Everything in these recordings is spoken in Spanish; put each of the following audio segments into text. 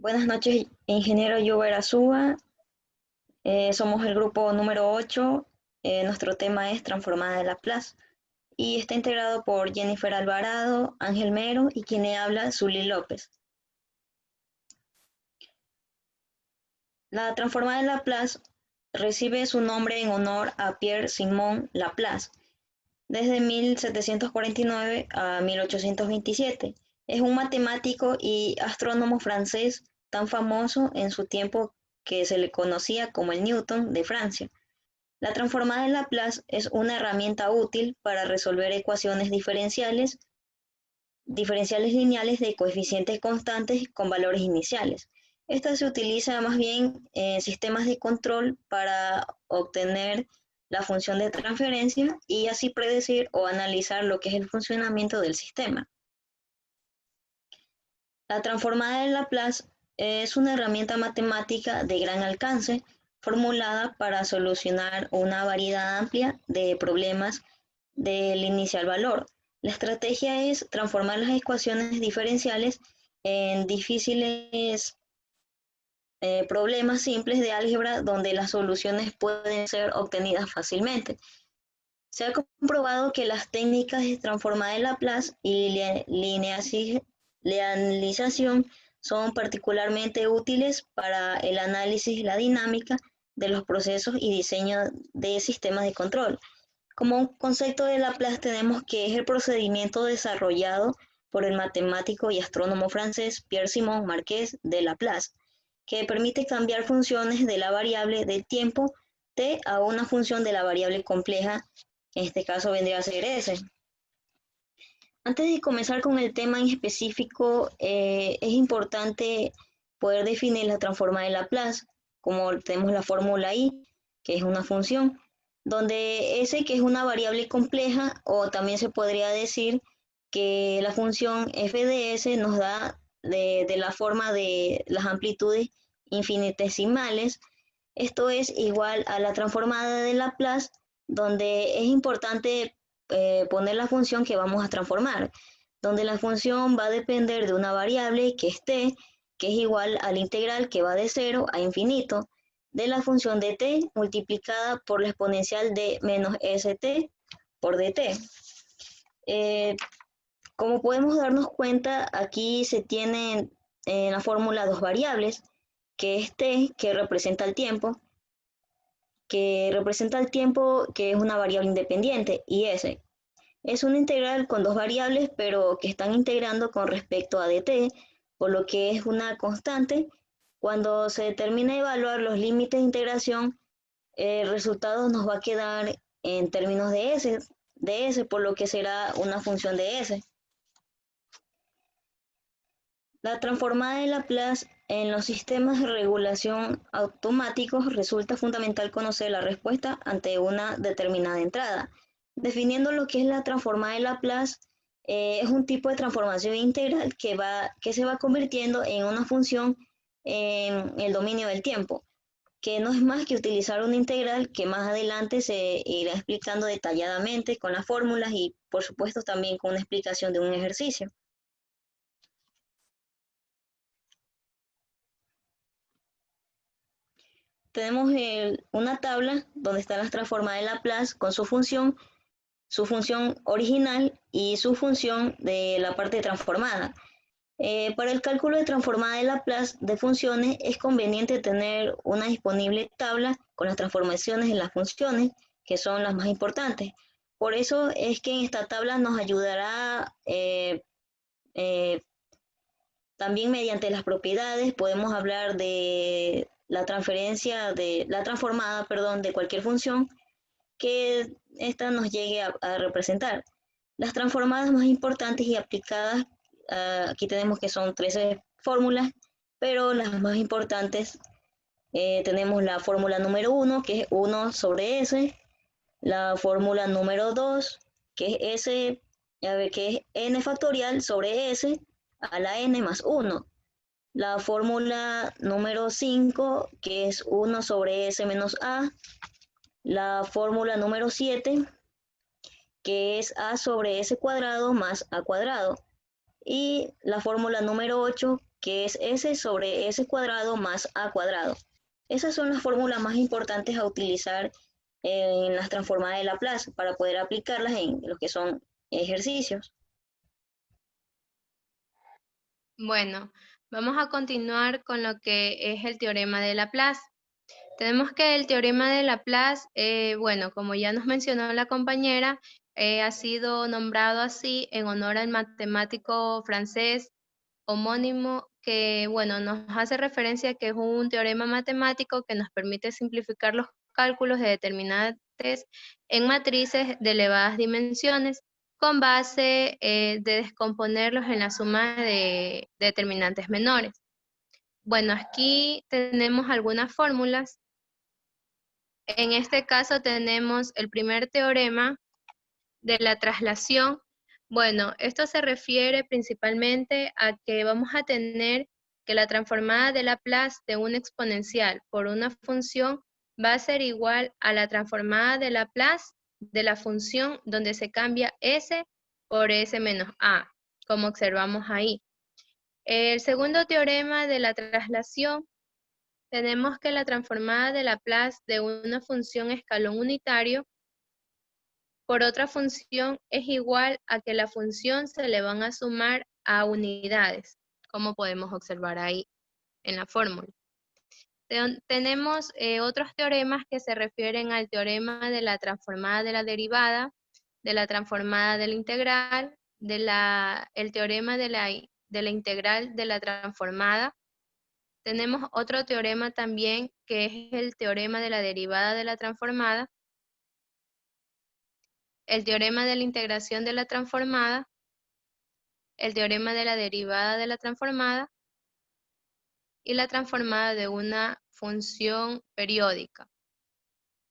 Buenas noches, ingeniero Yuber Azúa. Somos el grupo número 8. Nuestro tema es Transformada de Laplace y está integrado por Jennifer Alvarado, Ángel Mero y quien le habla, Zully López. La transformada de Laplace recibe su nombre en honor a Pierre-Simon Laplace desde 1749 a 1827. Es un matemático y astrónomo francés tan famoso en su tiempo que se le conocía como el Newton de Francia. La transformada de Laplace es una herramienta útil para resolver ecuaciones diferenciales lineales de coeficientes constantes con valores iniciales. Esta se utiliza más bien en sistemas de control para obtener la función de transferencia y así predecir o analizar lo que es el funcionamiento del sistema. La transformada de Laplace es una herramienta matemática de gran alcance formulada para solucionar una variedad amplia de problemas del inicial valor. La estrategia es transformar las ecuaciones diferenciales en difíciles problemas simples de álgebra donde las soluciones pueden ser obtenidas fácilmente. Se ha comprobado que las técnicas de transformada de Laplace y linealización son particularmente útiles para el análisis y la dinámica de los procesos y diseño de sistemas de control. Como un concepto de Laplace tenemos que es el procedimiento desarrollado por el matemático y astrónomo francés Pierre-Simon Marqués de Laplace, que permite cambiar funciones de la variable de tiempo t a una función de la variable compleja, que en este caso vendría a ser s. Antes de comenzar con el tema en específico, es importante poder definir la transformada de Laplace, como tenemos la fórmula I, que es una función, donde S, que es una variable compleja, o también se podría decir que la función f de S nos da de la forma de las amplitudes infinitesimales. Esto es igual a la transformada de Laplace, donde es importante poner la función que vamos a transformar, donde la función va a depender de una variable que es t, que es igual a la integral que va de 0 a infinito, de la función de t multiplicada por la exponencial de menos st por dt. Como podemos darnos cuenta, aquí se tienen en la fórmula dos variables, que es t, que representa el tiempo, que es una variable independiente, y s. Es una integral con dos variables, pero que están integrando con respecto a dt, por lo que es una constante. Cuando se determine evaluar los límites de integración, el resultado nos va a quedar en términos de s, por lo que será una función de s. La transformada de Laplace en los sistemas de regulación automáticos resulta fundamental conocer la respuesta ante una determinada entrada. Definiendo lo que es la transformada de Laplace, es un tipo de transformación integral que se va convirtiendo en una función en el dominio del tiempo, que no es más que utilizar una integral que más adelante se irá explicando detalladamente con las fórmulas y por supuesto también con una explicación de un ejercicio. Tenemos una tabla donde están las transformadas de Laplace con su función original y su función de la parte transformada. Para el cálculo de transformada de Laplace de funciones es conveniente tener una disponible tabla con las transformaciones de las funciones, que son las más importantes. Por eso es que en esta tabla nos ayudará también mediante las propiedades podemos hablar de la transformada, perdón, de cualquier función que esta nos llegue a representar. Las transformadas más importantes y aplicadas, aquí tenemos que son 13 fórmulas, pero las más importantes tenemos la fórmula número 1, que es 1 sobre S, la fórmula número 2, que es S, que es n factorial sobre S a la n más 1. La fórmula número 5, que es 1 sobre S menos A. La fórmula número 7, que es A sobre S cuadrado más A cuadrado. Y la fórmula número 8, que es S sobre S cuadrado más A cuadrado. Esas son las fórmulas más importantes a utilizar en las transformadas de Laplace para poder aplicarlas en los que son ejercicios. Bueno, vamos a continuar con lo que es el teorema de Laplace. Tenemos que el teorema de Laplace, bueno, como ya nos mencionó la compañera, ha sido nombrado así en honor al matemático francés homónimo que, bueno, nos hace referencia a que es un teorema matemático que nos permite simplificar los cálculos de determinantes en matrices de elevadas dimensiones con base de descomponerlos en la suma de determinantes menores. Bueno, aquí tenemos algunas fórmulas. En este caso tenemos el primer teorema de la traslación. Bueno, esto se refiere principalmente a que vamos a tener que la transformada de Laplace de una exponencial por una función va a ser igual a la transformada de Laplace de la función donde se cambia s por s menos a, como observamos ahí. El segundo teorema de la traslación, tenemos que la transformada de Laplace de una función escalón unitario por otra función es igual a que la función se le van a sumar a unidades, como podemos observar ahí en la fórmula. Tenemos otros teoremas que se refieren al teorema de la transformada de la derivada, de la transformada de la integral, el teorema de la integral de la transformada. Tenemos otro teorema también que es el teorema de la derivada de la transformada, el teorema de la integración de la transformada, el teorema de la derivada de la transformada y la transformada de una función periódica.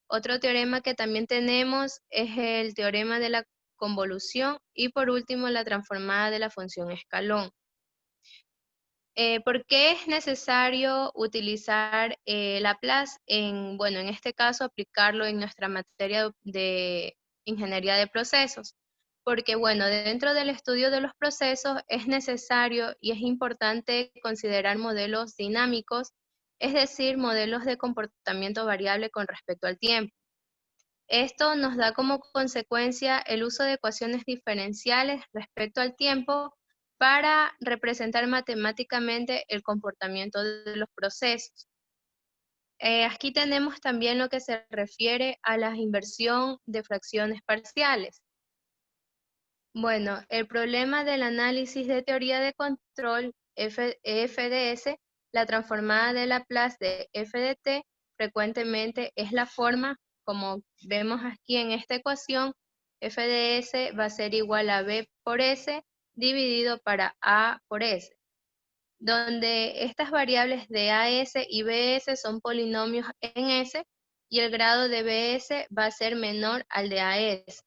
Otro teorema que también tenemos es el teorema de la convolución y por último la transformada de la función escalón. ¿Por qué es necesario utilizar Laplace? Bueno, en este caso aplicarlo en nuestra materia de ingeniería de procesos. Porque bueno, dentro del estudio de los procesos es necesario y es importante considerar modelos dinámicos, es decir, modelos de comportamiento variable con respecto al tiempo. Esto nos da como consecuencia el uso de ecuaciones diferenciales respecto al tiempo para representar matemáticamente el comportamiento de los procesos. Aquí tenemos también lo que se refiere a la inversión de fracciones parciales. Bueno, el problema del análisis de teoría de control FDS, la transformada de Laplace de f de t, frecuentemente es la forma, como vemos aquí en esta ecuación, f de s va a ser igual a b por s dividido para a por s, donde estas variables de as y bs son polinomios en s y el grado de bs va a ser menor al de as.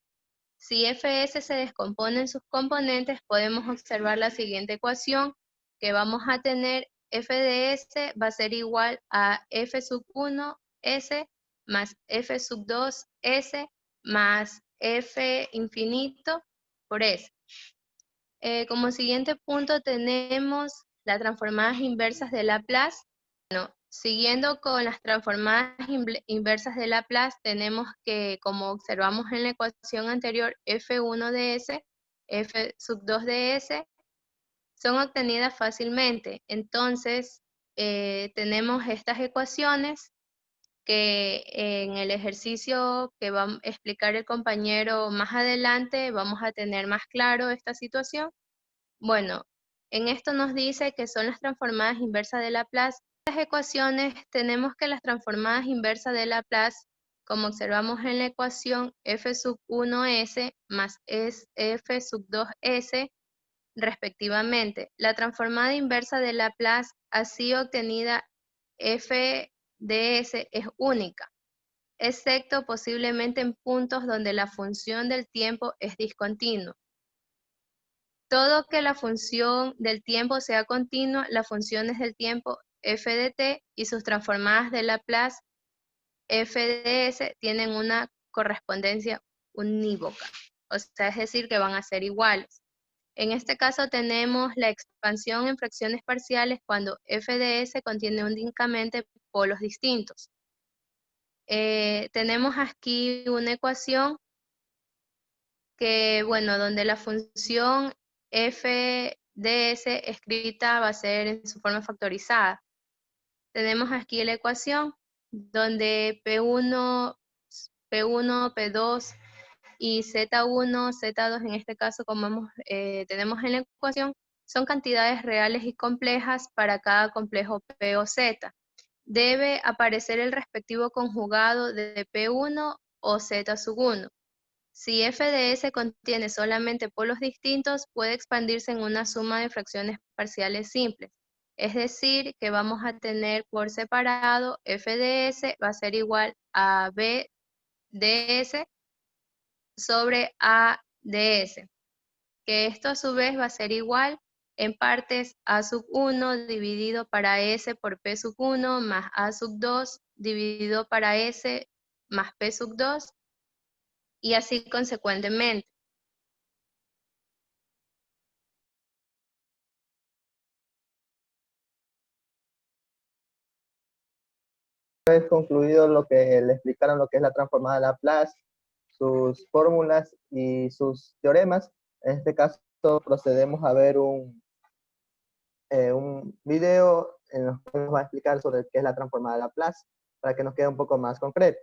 Si fs se descompone en sus componentes, podemos observar la siguiente ecuación, que vamos a tener f de s va a ser igual a f sub 1 s más f sub 2 s más f infinito por s. Como siguiente punto tenemos las transformadas inversas de Laplace. Bueno, siguiendo con las transformadas inversas de Laplace, tenemos que, como observamos en la ecuación anterior, f1 de s, f sub 2 de s, son obtenidas fácilmente. Entonces, tenemos estas ecuaciones que en el ejercicio que va a explicar el compañero más adelante, vamos a tener más claro esta situación. Bueno, en esto nos dice que son las transformadas inversas de Laplace. En las ecuaciones tenemos que las transformadas inversas de Laplace, como observamos en la ecuación, f sub 1s más f sub 2s, respectivamente. La transformada inversa de Laplace así obtenida f de s es única, excepto posiblemente en puntos donde la función del tiempo es discontinua. Todo que la función del tiempo sea continua, las funciones del tiempo f de t y sus transformadas de Laplace f de s tienen una correspondencia unívoca. O sea, es decir, que van a ser iguales. En este caso tenemos la expansión en fracciones parciales cuando f de s contiene únicamente polos distintos. Tenemos aquí una ecuación que, bueno, donde la función f de s escrita va a ser en su forma factorizada. Tenemos aquí la ecuación donde P1, P2 y Z1, Z2 en este caso, como tenemos en la ecuación, son cantidades reales y complejas para cada complejo P o Z. Debe aparecer el respectivo conjugado de P1 o Z1. Si f de s contiene solamente polos distintos, puede expandirse en una suma de fracciones parciales simples. Es decir, que vamos a tener por separado f de s va a ser igual a b de s sobre a de s, que esto a su vez va a ser igual en partes a sub 1 dividido para s por p sub 1 más a sub 2 dividido para s más p sub 2 y así consecuentemente. Vez concluido lo que le explicaron lo que es la transformada de Laplace, sus fórmulas y sus teoremas, en este caso procedemos a ver un video en el que nos va a explicar sobre qué es la transformada de Laplace, para que nos quede un poco más concreto.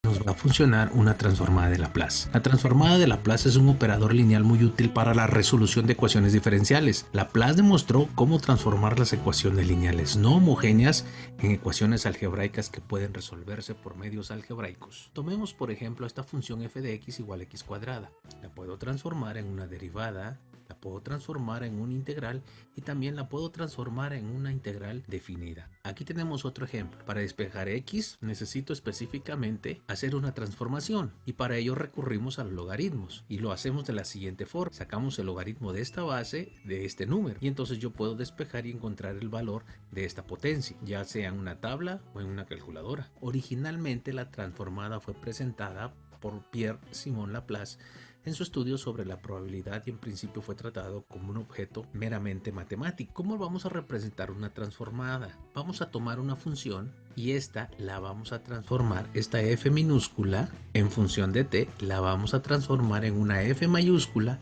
Nos va a funcionar una transformada de Laplace. La transformada de Laplace es un operador lineal muy útil para la resolución de ecuaciones diferenciales. Laplace demostró cómo transformar las ecuaciones lineales no homogéneas en ecuaciones algebraicas que pueden resolverse por medios algebraicos. Tomemos por ejemplo esta función f de x igual a x cuadrada. La puedo transformar en una derivada, la puedo transformar en un integral y también la puedo transformar en una integral definida. Aquí tenemos otro ejemplo. Para despejar x necesito específicamente hacer una transformación y para ello recurrimos a los logaritmos y lo hacemos de la siguiente forma. Sacamos el logaritmo de esta base de este número y entonces yo puedo despejar y encontrar el valor de esta potencia, ya sea en una tabla o en una calculadora. Originalmente la transformada fue presentada por Pierre-Simon Laplace en su estudio sobre la probabilidad y en principio fue tratado como un objeto meramente matemático. ¿Cómo vamos a representar una transformada? Vamos a tomar una función y esta la vamos a transformar, esta f minúscula en función de t la vamos a transformar en una f mayúscula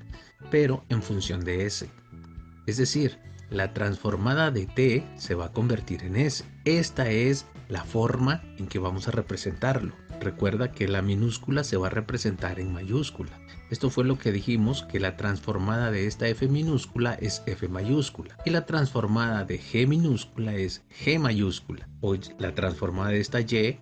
pero en función de s. Es decir, la transformada de t se va a convertir en s. Esta es la forma en que vamos a representarlo. Recuerda que la minúscula se va a representar en mayúscula. Esto fue lo que dijimos, que la transformada de esta f minúscula es f mayúscula y la transformada de g minúscula es g mayúscula, o la transformada de esta y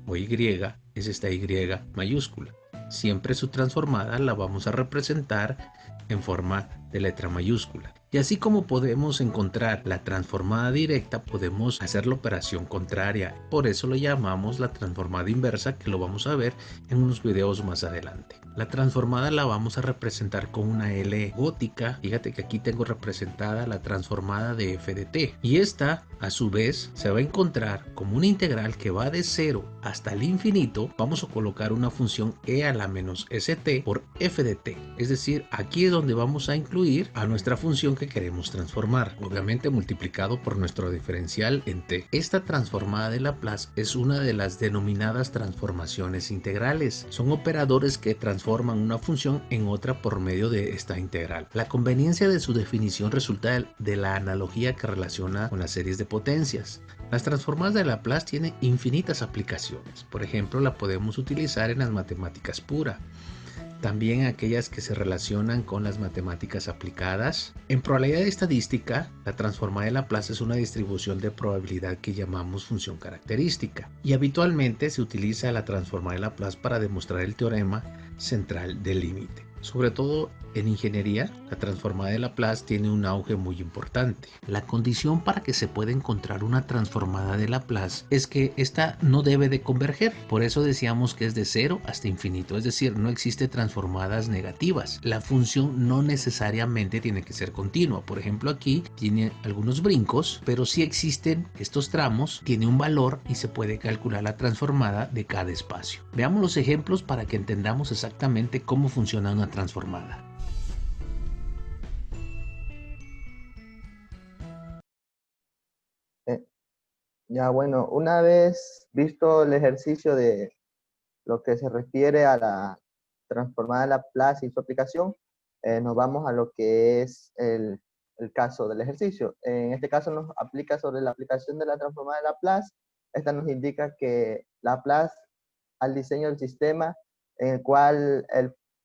o y es esta y mayúscula. Siempre su transformada la vamos a representar en forma de letra mayúscula. Y así como podemos encontrar la transformada directa, podemos hacer la operación contraria. Por eso lo llamamos la transformada inversa, que lo vamos a ver en unos videos más adelante. La transformada la vamos a representar con una L gótica. Fíjate que aquí tengo representada la transformada de f de t. Y esta, a su vez, se va a encontrar como una integral que va de 0 hasta el infinito. Vamos a colocar una función e a la menos st por f de t. Es decir, aquí es donde vamos a incluir a nuestra función que queremos transformar, obviamente multiplicado por nuestro diferencial en t. Esta transformada de Laplace es una de las denominadas transformaciones integrales. Son operadores que transforman una función en otra por medio de esta integral. La conveniencia de su definición resulta de la analogía que relaciona con las series de potencias. Las transformadas de Laplace tienen infinitas aplicaciones. Por ejemplo, la podemos utilizar en las matemáticas puras. También aquellas que se relacionan con las matemáticas aplicadas. En probabilidad estadística, la transformada de Laplace es una distribución de probabilidad que llamamos función característica y habitualmente se utiliza la transformada de Laplace para demostrar el teorema central del límite. Sobre todo en ingeniería, la transformada de Laplace tiene un auge muy importante. La condición para que se pueda encontrar una transformada de Laplace es que esta no debe de converger. Por eso decíamos que es de 0 hasta infinito, es decir, no existe transformadas negativas. La función no necesariamente tiene que ser continua. Por ejemplo, aquí tiene algunos brincos, pero sí existen estos tramos, tiene un valor y se puede calcular la transformada de cada espacio. Veamos los ejemplos para que entendamos exactamente cómo funciona una transformada. Ya, bueno, una vez visto el ejercicio de lo que se refiere a la transformada Laplace y su aplicación, nos vamos a lo que es el caso del ejercicio. En este caso nos aplica sobre la aplicación de la transformada Laplace. Esta nos indica que Laplace al diseño del sistema en el cual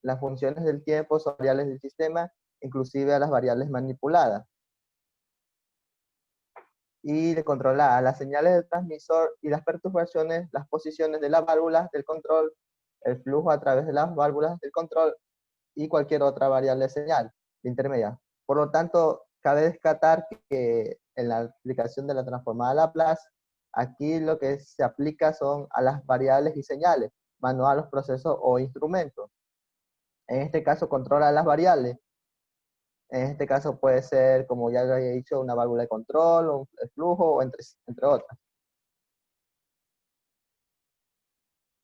las funciones del tiempo son variables del sistema, inclusive a las variables manipuladas. Y de controlar las señales del transmisor y las perturbaciones, las posiciones de las válvulas del control, el flujo a través de las válvulas del control y cualquier otra variable señal intermedia. Por lo tanto, cabe descartar que en la aplicación de la transformada Laplace, aquí lo que se aplica son a las variables y señales, más no a los procesos o instrumentos. En este caso, controla las variables. En este caso puede ser, como ya lo había dicho, una válvula de control, o el flujo, o entre otras.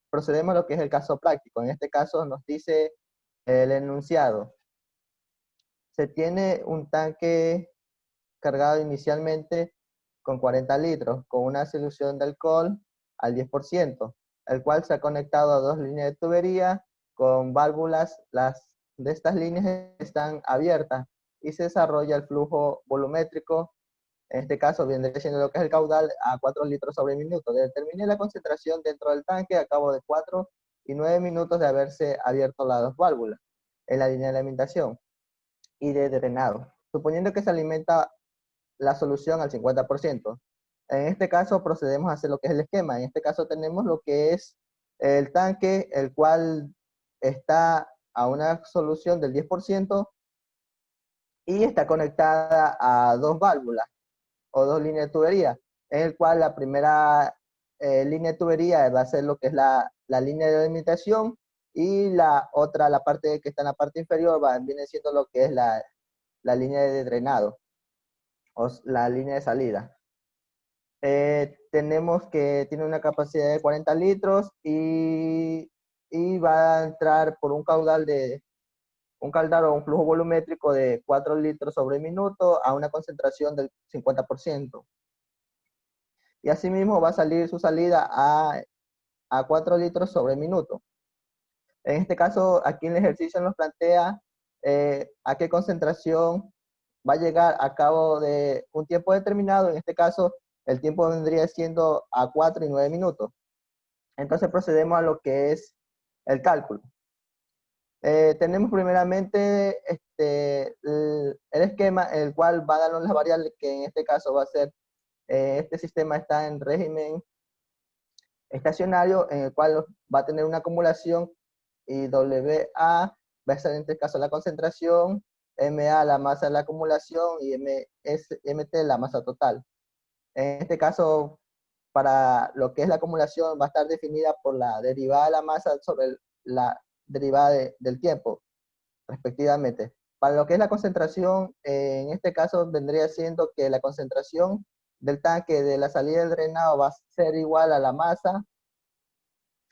Procedemos a lo que es el caso práctico. En este caso nos dice el enunciado. Se tiene un tanque cargado inicialmente con 40 litros, con una solución de alcohol al 10%, el cual se ha conectado a dos líneas de tubería con válvulas. Las de estas líneas están abiertas y se desarrolla el flujo volumétrico. En este caso vendría siendo lo que es el caudal a 4 litros sobre minuto. Determine la concentración dentro del tanque a cabo de 4 y 9 minutos de haberse abierto las dos válvulas en la línea de alimentación y de drenado, suponiendo que se alimenta la solución al 50%. En este caso procedemos a hacer lo que es el esquema. En este caso tenemos lo que es el tanque, el cual está a una solución del 10% y está conectada a dos válvulas o dos líneas de tubería, en el cual la primera línea de tubería va a ser lo que es la línea de alimentación, y la otra, la parte que está en la parte inferior, viene siendo lo que es la línea de drenado, o la línea de salida. Tenemos que tiene una capacidad de 40 litros y va a entrar por un caudal o un flujo volumétrico de 4 litros sobre minuto a una concentración del 50%. Y asimismo va a salir su salida a 4 litros sobre minuto. En este caso, aquí en el ejercicio nos plantea a qué concentración va a llegar a cabo de un tiempo determinado. En este caso, el tiempo vendría siendo a 4 y 9 minutos. Entonces procedemos a lo que es el cálculo. Tenemos primeramente el esquema, el cual va a darnos las variables, que en este caso va a ser, este sistema está en régimen estacionario, en el cual va a tener una acumulación, y WA va a ser en este caso la concentración, MA la masa de la acumulación y MT la masa total. En este caso, para lo que es la acumulación, va a estar definida por la derivada de la masa sobre la derivada del tiempo, respectivamente. Para lo que es la concentración, en este caso vendría siendo que la concentración del tanque de la salida del drenado va a ser igual a la masa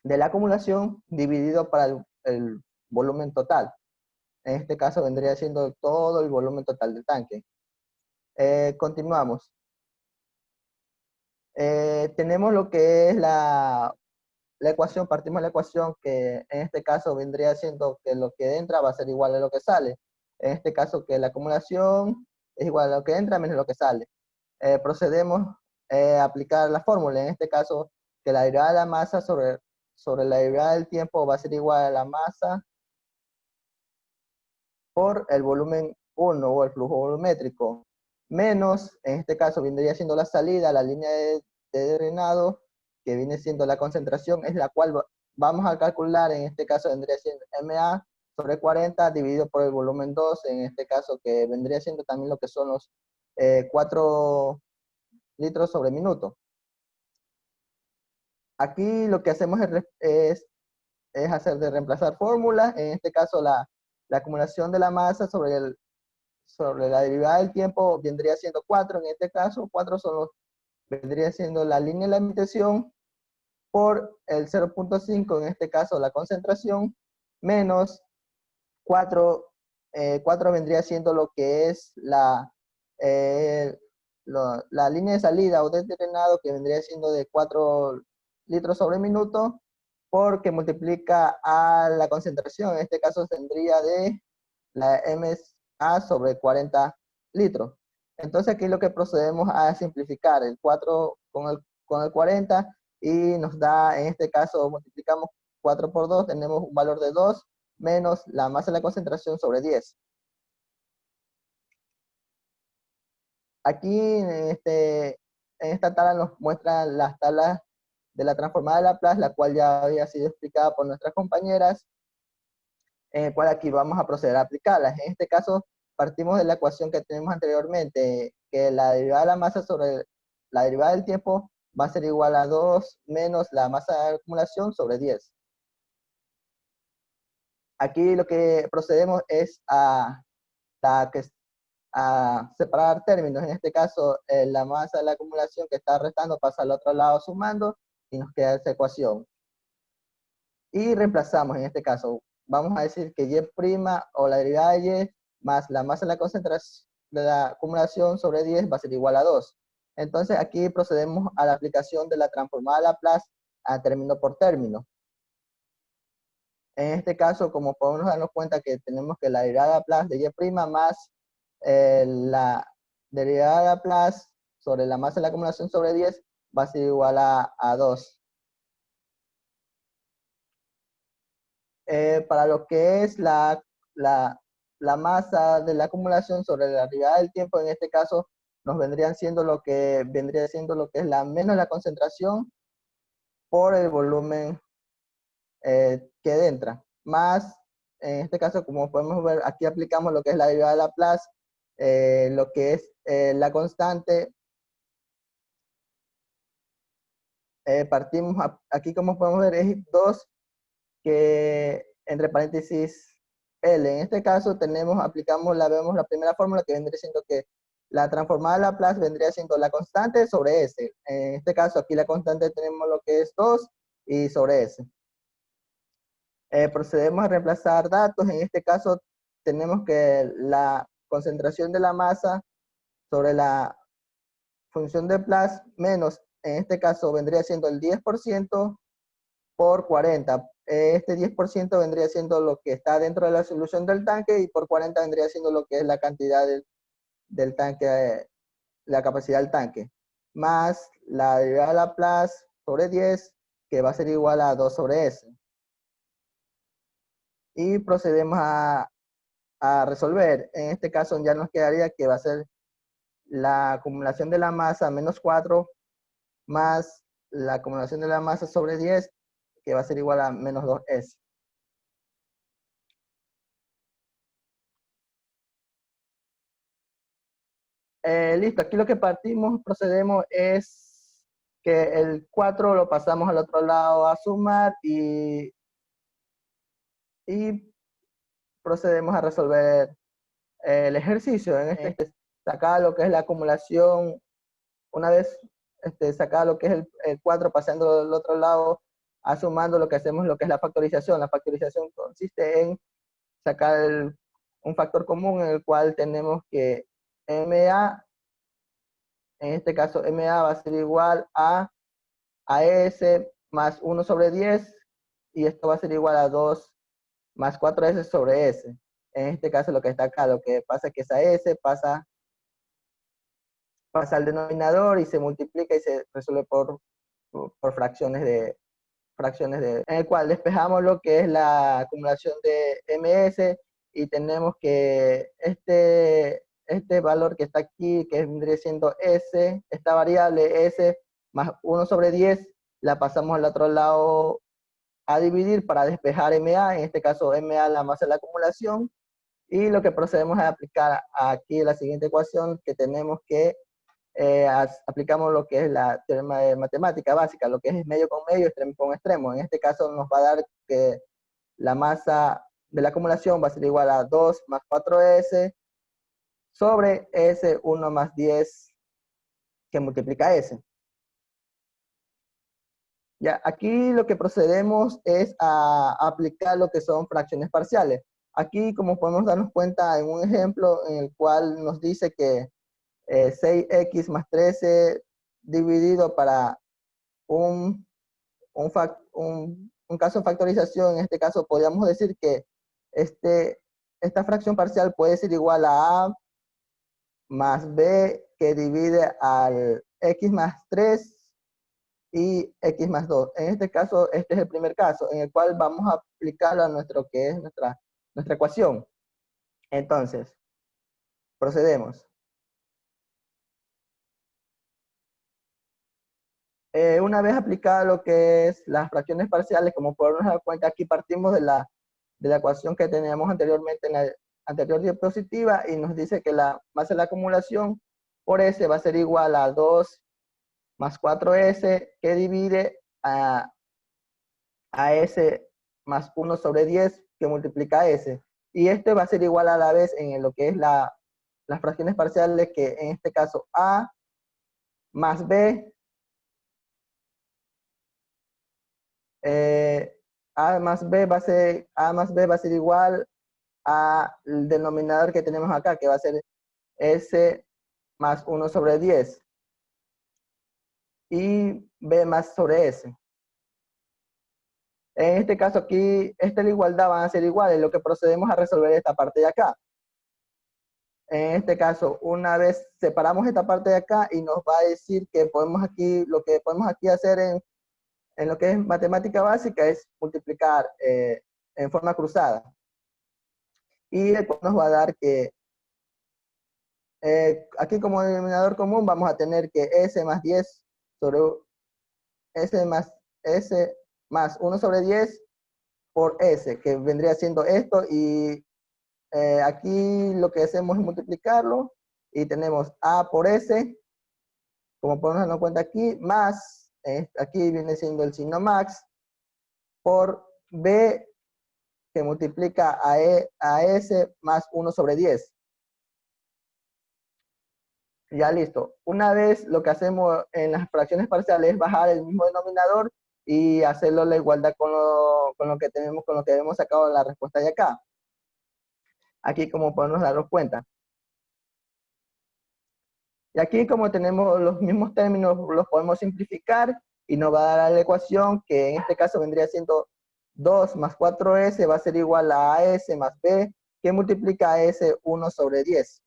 de la acumulación dividido para el volumen total. En este caso vendría siendo todo el volumen total del tanque. Continuamos. Tenemos lo que es la ecuación, partimos de la ecuación, que en este caso vendría siendo que lo que entra va a ser igual a lo que sale. En este caso, que la acumulación es igual a lo que entra menos lo que sale. Procedemos a aplicar la fórmula. En este caso, que la derivada de la masa sobre la derivada del tiempo va a ser igual a la masa por el volumen 1 o el flujo volumétrico, menos, en este caso vendría siendo la salida, la línea de drenado, que viene siendo la concentración, es la cual vamos a calcular. En este caso vendría siendo MA sobre 40 dividido por el volumen 2, en este caso, que vendría siendo también lo que son los 4 litros sobre minuto. Aquí lo que hacemos es hacer de reemplazar fórmulas. En este caso, la acumulación de la masa sobre la derivada del tiempo vendría siendo 4. En este caso, 4 vendría siendo la línea de la limitación por el 0.5, en este caso la concentración, menos 4. 4 vendría siendo lo que es la la línea de salida o de drenado, que vendría siendo de 4 litros sobre minuto, porque multiplica a la concentración. En este caso tendría de la MA sobre 40 litros. Entonces aquí lo que procedemos a simplificar el 4 con el 40 y nos da, en este caso multiplicamos 4 por 2, tenemos un valor de 2 menos la masa de la concentración sobre 10. Aquí en esta tabla nos muestran las tablas de la transformada de Laplace, la cual ya había sido explicada por nuestras compañeras, en el cual aquí vamos a proceder a aplicarlas. En este caso, partimos de la ecuación que tenemos anteriormente, que la derivada de la masa sobre la derivada del tiempo va a ser igual a 2 menos la masa de acumulación sobre 10. Aquí lo que procedemos es a separar términos. En este caso, la masa de la acumulación que está restando pasa al otro lado sumando y nos queda esa ecuación. Y reemplazamos en este caso. Vamos a decir que y' o la derivada de y más la masa de la concentración de la acumulación sobre 10 va a ser igual a 2. Entonces aquí procedemos a la aplicación de la transformada de Laplace a término por término. En este caso, como podemos darnos cuenta que tenemos que la derivada de Laplace de y' más la derivada de Laplace sobre la masa de la acumulación sobre 10 va a ser igual a 2. Para lo que es la masa de la acumulación sobre la derivada del tiempo, en este caso nos vendría siendo lo que es la menos la concentración por el volumen que entra, más, en este caso, como podemos ver, aquí aplicamos lo que es la derivada de Laplace, lo que es la constante, partimos, aquí como podemos ver, es 2, que entre paréntesis L. En este caso vemos la primera fórmula, que vendría siendo que la transformada de Laplace vendría siendo la constante sobre S. En este caso, aquí la constante tenemos lo que es 2 y sobre S. Procedemos a reemplazar datos. En este caso, tenemos que la concentración de la masa sobre la función de Laplace menos, en este caso, vendría siendo el 10% por 40. Este 10% vendría siendo lo que está dentro de la solución del tanque y por 40 vendría siendo lo que es la cantidad del tanque, la capacidad del tanque, más la derivada de Laplace sobre 10, que va a ser igual a 2 sobre S. Y procedemos a resolver. En este caso ya nos quedaría que va a ser la acumulación de la masa menos 4 más la acumulación de la masa sobre 10, que va a ser igual a menos 2S. Listo, aquí lo que procedemos es que el 4 lo pasamos al otro lado a sumar y procedemos a resolver el ejercicio. En este, sacar lo que es la acumulación, una vez sacado lo que es el 4, pasando al otro lado, sumando, lo que hacemos lo que es la factorización. La factorización consiste en sacar un factor común, en el cual tenemos que MA, en este caso MA va a ser igual a S más 1 sobre 10, y esto va a ser igual a 2 más 4S sobre S. En este caso lo que está acá, lo que pasa es que esa S pasa al denominador y se multiplica y se resuelve por fracciones en el cual despejamos lo que es la acumulación de MS y tenemos que este valor que está aquí, que vendría siendo S, esta variable S más 1 sobre 10, la pasamos al otro lado a dividir para despejar MA, en este caso MA la masa de la acumulación, y lo que procedemos a aplicar aquí la siguiente ecuación, que tenemos que aplicamos lo que es la teorema de matemática básica, lo que es medio con medio, extremo con extremo. En este caso nos va a dar que la masa de la acumulación va a ser igual a 2 más 4S sobre S 1 más 10 que multiplica S. Ya, aquí lo que procedemos es a aplicar lo que son fracciones parciales. Aquí, como podemos darnos cuenta en un ejemplo en el cual nos dice que 6x más 13 dividido para un caso de factorización. En este caso podríamos decir que esta fracción parcial puede ser igual a A más B que divide al x más 3 y x más 2. En este caso, este es el primer caso en el cual vamos a aplicar a nuestro que es nuestra ecuación. Entonces, procedemos. Una vez aplicada lo que es las fracciones parciales, como podemos dar cuenta, aquí partimos de la ecuación que teníamos anteriormente en la anterior diapositiva y nos dice que la masa de la acumulación por S va a ser igual a 2 más 4S que divide a S más 1 sobre 10 que multiplica a S. Y este va a ser igual a la vez en lo que es las fracciones parciales, que en este caso A más B, A más B va a ser igual al denominador que tenemos acá, que va a ser S más 1 sobre 10 y B más sobre S. En este caso aquí, esta y la igualdad van a ser iguales, lo que procedemos a resolver esta parte de acá. En este caso, una vez separamos esta parte de acá y nos va a decir que lo que podemos aquí hacer en lo que es matemática básica es multiplicar en forma cruzada. Y después nos va a dar que aquí como denominador común vamos a tener que S más 10 sobre S más 1 sobre 10 por S, que vendría siendo esto, y aquí lo que hacemos es multiplicarlo y tenemos A por S, como podemos darnos cuenta aquí, más, aquí viene siendo el signo max, por B que multiplica a S más 1 sobre 10. Ya listo. Una vez lo que hacemos en las fracciones parciales es bajar el mismo denominador y hacerlo la igualdad con lo que tenemos, con lo que hemos sacado en la respuesta de acá. Aquí como podemos darnos cuenta. Y aquí como tenemos los mismos términos, los podemos simplificar y nos va a dar la ecuación que en este caso vendría siendo 2 más 4S va a ser igual a AS más B que multiplica a S 1 sobre 10.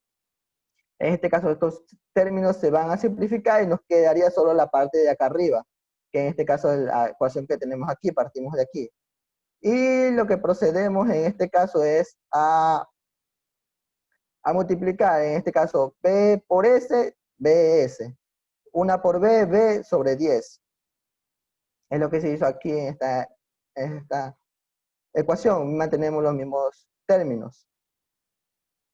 En este caso estos términos se van a simplificar y nos quedaría solo la parte de acá arriba, que en este caso es la ecuación que tenemos aquí, partimos de aquí. Y lo que procedemos en este caso es a multiplicar, en este caso, B por S, BS. 1 por B, B sobre 10. Es lo que se hizo aquí en esta ecuación. Mantenemos los mismos términos.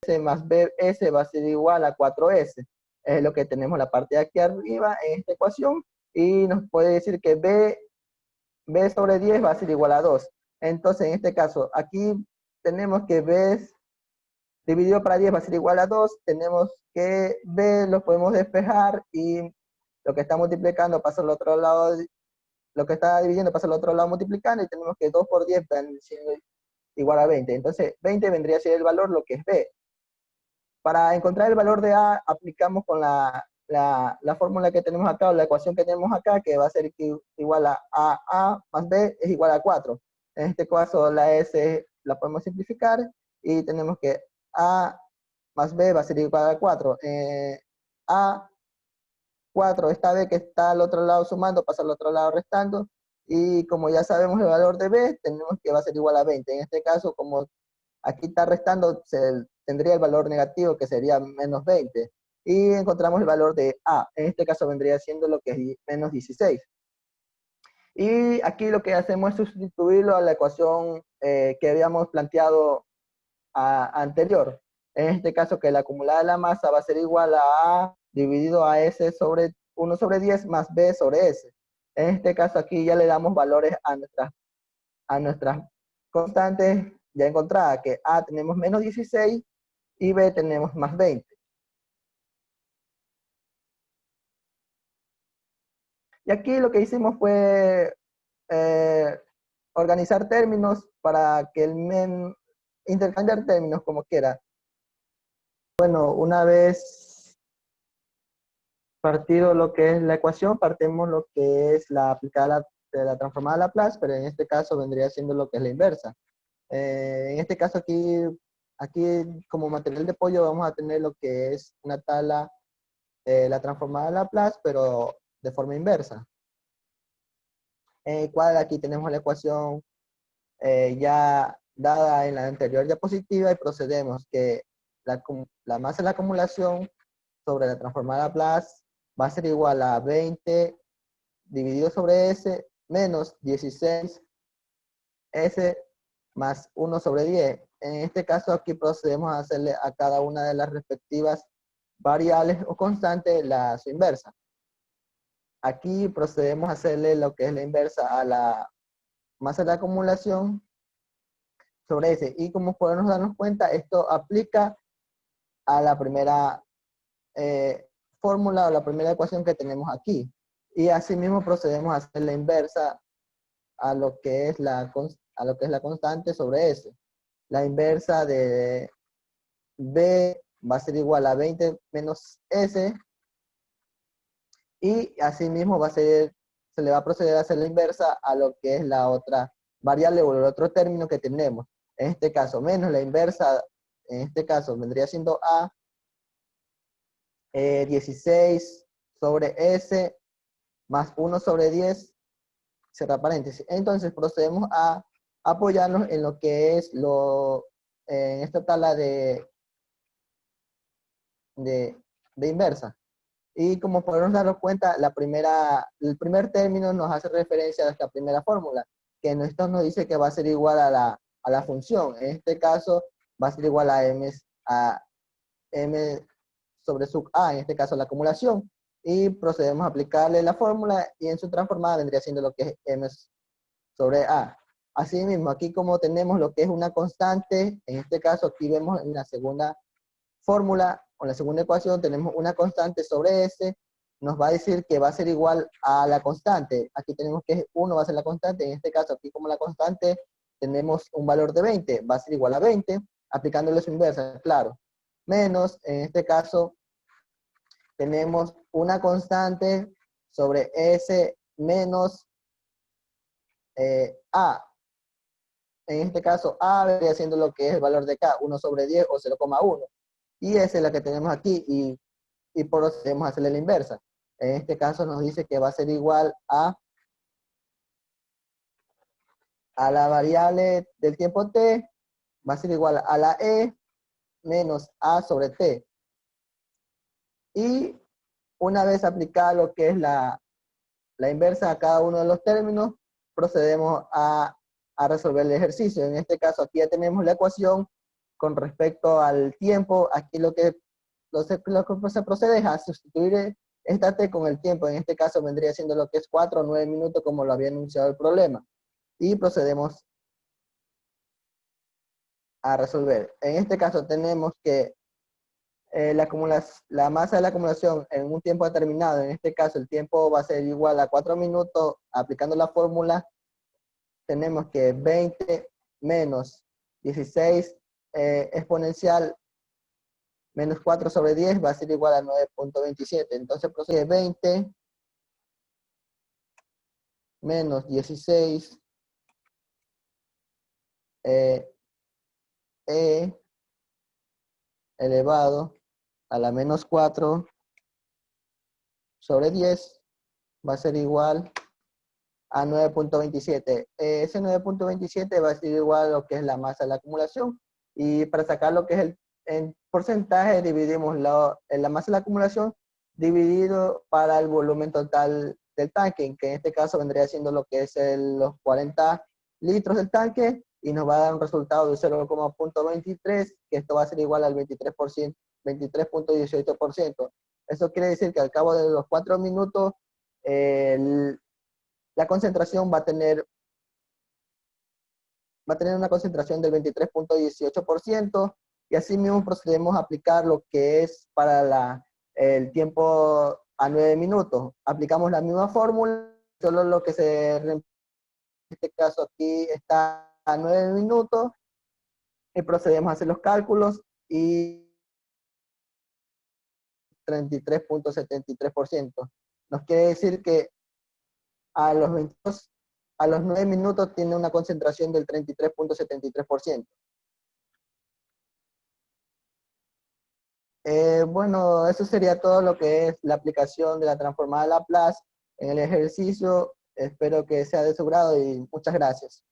S más BS va a ser igual a 4S. Es lo que tenemos la parte de aquí arriba en esta ecuación. Y nos puede decir que B sobre 10 va a ser igual a 2. Entonces, en este caso, aquí tenemos que B dividido para 10 va a ser igual a 2, tenemos que B lo podemos despejar y lo que está multiplicando pasa al otro lado, lo que está dividiendo pasa al otro lado multiplicando y tenemos que 2 por 10 van siendo igual a 20. Entonces 20 vendría a ser el valor, lo que es B. Para encontrar el valor de A aplicamos con la fórmula que tenemos acá, o la ecuación que tenemos acá, que va a ser igual a A más B es igual a 4. En este caso la S la podemos simplificar y tenemos que A más B va a ser igual a 4. A 4, esta B que está al otro lado sumando, pasa al otro lado restando. Y como ya sabemos el valor de B, tenemos que va a ser igual a 20. En este caso, como aquí está restando, tendría el valor negativo que sería menos 20. Y encontramos el valor de A. En este caso vendría siendo lo que es menos 16. Y aquí lo que hacemos es sustituirlo a la ecuación que habíamos planteado anterior. En este caso que la acumulada de la masa va a ser igual a A dividido a S sobre 1 sobre 10 más B sobre S. En este caso aquí ya le damos valores a nuestras constantes ya encontradas, que A tenemos menos 16 y B tenemos más 20. Y aquí lo que hicimos fue organizar términos para que intercambiar términos como quiera. Bueno, una vez Partido lo que es la ecuación, partimos lo que es la aplicada de la transformada a Laplace, pero en este caso vendría siendo lo que es la inversa. En este caso aquí como material de apoyo vamos a tener lo que es una tabla de la transformada a Laplace, pero de forma inversa. En el cual aquí tenemos la ecuación ya dada en la anterior diapositiva y procedemos que la masa de la acumulación sobre la transformada a Laplace va a ser igual a 20 dividido sobre S menos 16 S más 1 sobre 10. En este caso aquí procedemos a hacerle a cada una de las respectivas variables o constantes su inversa. Aquí procedemos a hacerle lo que es la inversa a la masa de la acumulación sobre S. Y como podemos darnos cuenta, esto aplica a la primera fórmula o la primera ecuación que tenemos aquí. Y asimismo procedemos a hacer la inversa a lo que es la constante sobre S. La inversa de B va a ser igual a 20 menos S, y asimismo se le va a proceder a hacer la inversa a lo que es la otra variable o el otro término que tenemos. En este caso, menos la inversa, en este caso vendría siendo A, 16 sobre S más 1 sobre 10, cierra paréntesis. Entonces procedemos a apoyarnos en lo que es en esta tabla de inversa. Y como podemos darnos cuenta, el primer término nos hace referencia a esta primera fórmula, que esto nos dice que va a ser igual a la función. En este caso va a ser igual a m sobre sub a, en este caso la acumulación. Y procedemos a aplicarle la fórmula y en su transformada vendría siendo lo que es m sobre a. Asimismo, aquí como tenemos lo que es una constante, en este caso aquí vemos en la segunda fórmula o en la segunda ecuación tenemos una constante sobre S, nos va a decir que va a ser igual a la constante. Aquí tenemos que 1 va a ser la constante, en este caso aquí como la constante tenemos un valor de 20, va a ser igual a 20, aplicándole su inversa, claro. Menos, en este caso, tenemos una constante sobre S menos A. En este caso, A vendría siendo lo que es el valor de K, 1 sobre 10 o 0,1. Y esa es la que tenemos aquí y procedemos a hacerle la inversa. En este caso nos dice que va a ser igual a la variable del tiempo t, va a ser igual a la e menos a sobre t. Y una vez aplicada lo que es la inversa a cada uno de los términos, procedemos a resolver el ejercicio. En este caso aquí ya tenemos la ecuación con respecto al tiempo. Aquí lo que se procede es a sustituir esta t con el tiempo. En este caso vendría siendo lo que es 4 o 9 minutos como lo había anunciado el problema. Y procedemos a resolver. En este caso tenemos que la masa de la acumulación en un tiempo determinado, en este caso el tiempo va a ser igual a 4 minutos, aplicando la fórmula, tenemos que 20 menos 16 exponencial menos 4 sobre 10 va a ser igual a 9.27. Entonces procede 20 menos 16 elevado a la menos 4 sobre 10 va a ser igual a 9.27. Ese 9.27 va a ser igual a lo que es la masa de la acumulación. Y para sacar lo que es el porcentaje, dividimos la masa de la acumulación dividido para el volumen total del tanque, que en este caso vendría siendo lo que es los 40 litros del tanque, y nos va a dar un resultado de 0,23, que esto va a ser igual al 23%, 23.18%. Eso quiere decir que al cabo de los 4 minutos, la concentración va a tener una concentración del 23.18%, y así mismo procedemos a aplicar lo que es para el tiempo a 9 minutos. Aplicamos la misma fórmula, solo lo que en este caso aquí está a 9 minutos, y procedemos a hacer los cálculos y 33.73%. Nos quiere decir que a los 9 minutos tiene una concentración del 33.73%. Bueno, eso sería todo lo que es la aplicación de la transformada Laplace en el ejercicio. Espero que sea de su grado y muchas gracias.